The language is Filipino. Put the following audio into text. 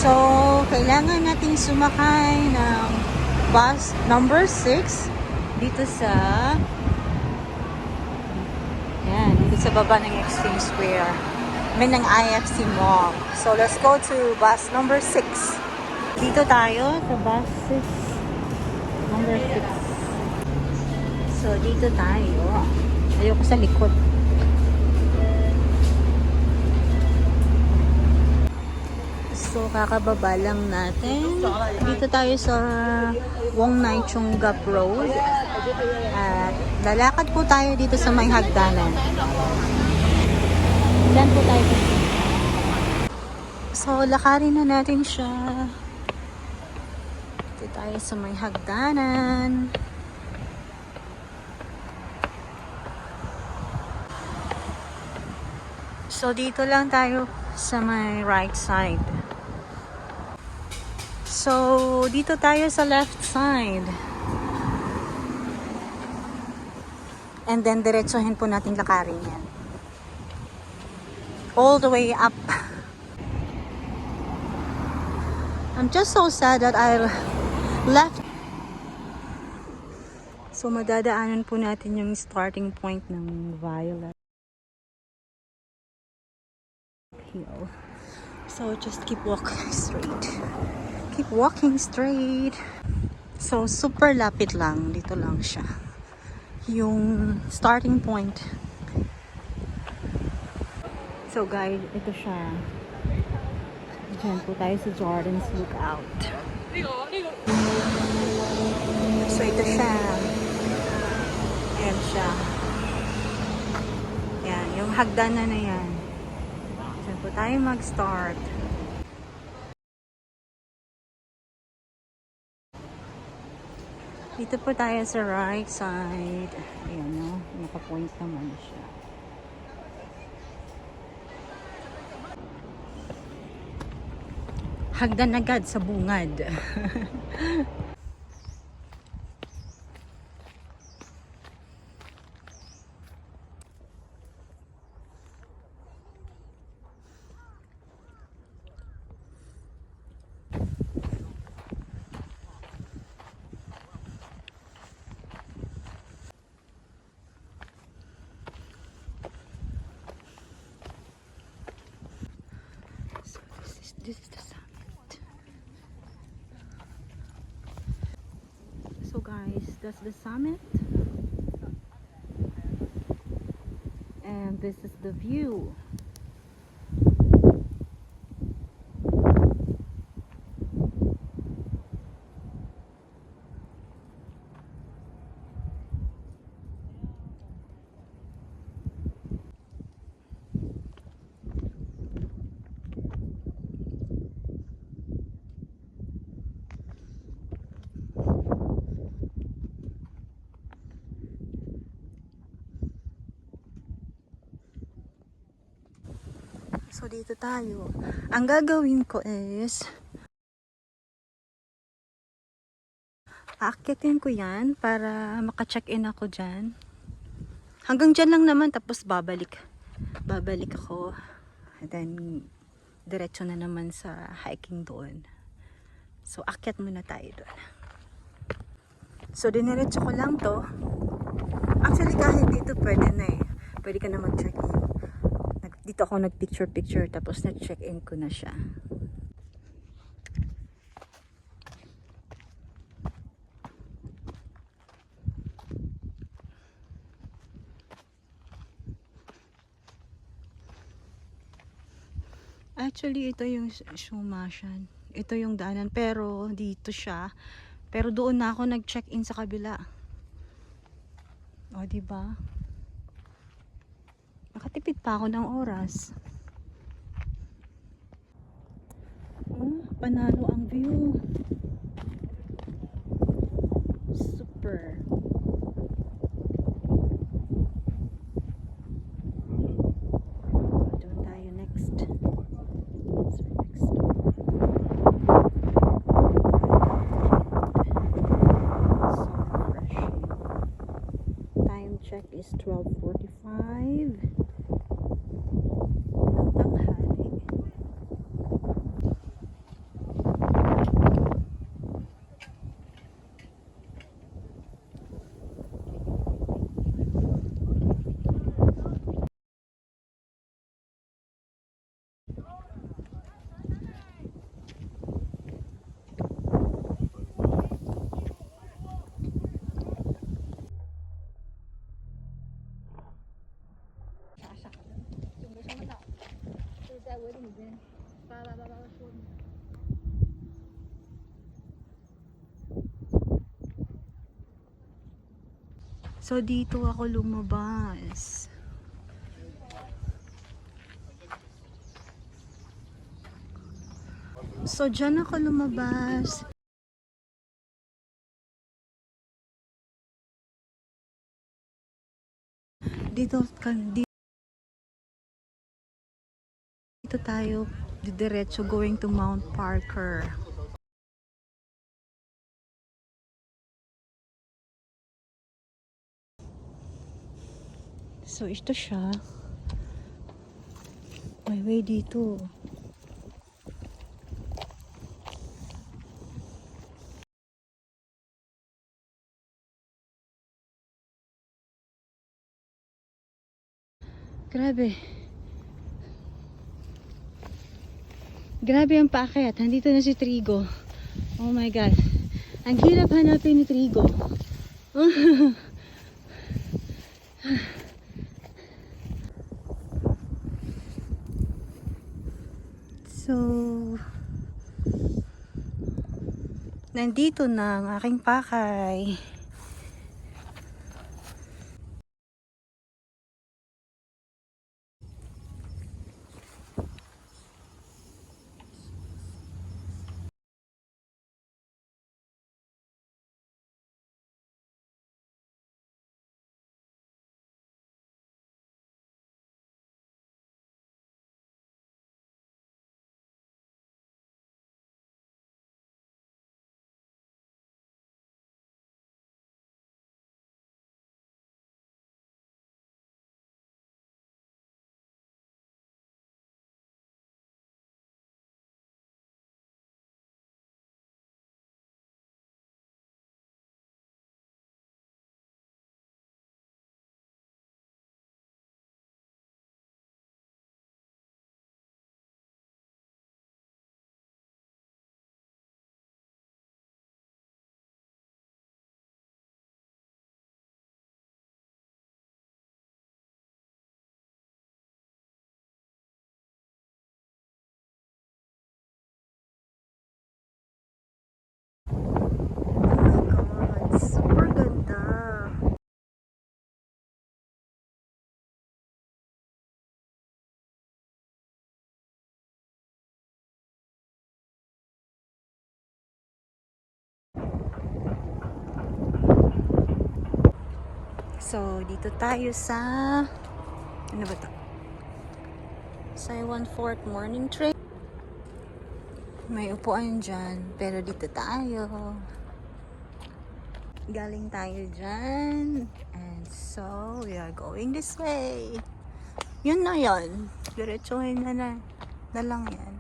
So, kailangan nating sumakay ng bus number 6 dito sa dito sa baba ng Exchange Square. May ng IFC Mall. So, let's go to bus number 6. Dito tayo sa bus 6. Number 6. So, dito tayo. Ayoko sa likod. So, kakababa lang natin. Dito tayo sa Wong Nai Chung Gap Road. At lalakad po tayo dito sa may hagdanan. Diyan po tayo. So, lakarin na natin siya. Dito tayo sa may hagdanan. So, dito lang tayo sa may right side. So, dito tayo sa left side. And then, diretsohin po natin lakarin yan. All the way up. I'm just so sad that I left. So, madadaanan po natin yung starting point ng Violet Hill. So, just keep walking straight. Keep walking straight. So, super lapit lang. Dito lang siya. Yung starting point. So, guys, ito siya. Diyan po tayo sa Jordan's Lookout. So, ito siya. Ayan siya. Yan, yung hagdanan na yan. Diyan po tayo mag-start. Dito po tayo sa right side. Ayan, no? Naka-point naman siya. Hagdan agad sa bungad. This is the summit. So guys, that's the summit. And this is the view. So, dito tayo. Ang gagawin ko is aakyatin ko yan para maka-check-in ako dyan. Hanggang dyan lang naman, tapos babalik ako. And then, diretso na naman sa hiking doon. So, akyat muna tayo doon. So, diniretso ko lang to. Actually, kahit dito pwede na eh. Pwede ka na mag-check-in. Dito ako nag-picture tapos na-check-in ko na siya. Actually, ito yung Shumashan. Ito yung daanan, pero dito siya. Pero doon na ako nag-check-in sa kabila. O, diba? Nakatipid pa ako ng oras. Panalo ang view. Super. Doon tayo next. Time check is 12:45. Ng tanghali. So, dito ako lumabas. So, dyan ako lumabas. Dito tayo diretso going to Mount Parker. So, ito siya. May way dito. Grabe. Grabe ang paakyat. Nandito na si Trigo. Oh my God. Ang hirap hanapin ni Trigo. So, nandito na ang aking pakay. Super ganda. So, dito tayo sa ano ba to? Saiwan Fort morning train. May upuan dyan, pero dito tayo. Galing tayo dyan. And so, we are going this way. Yun na yun. Diretsuhin na lang yan.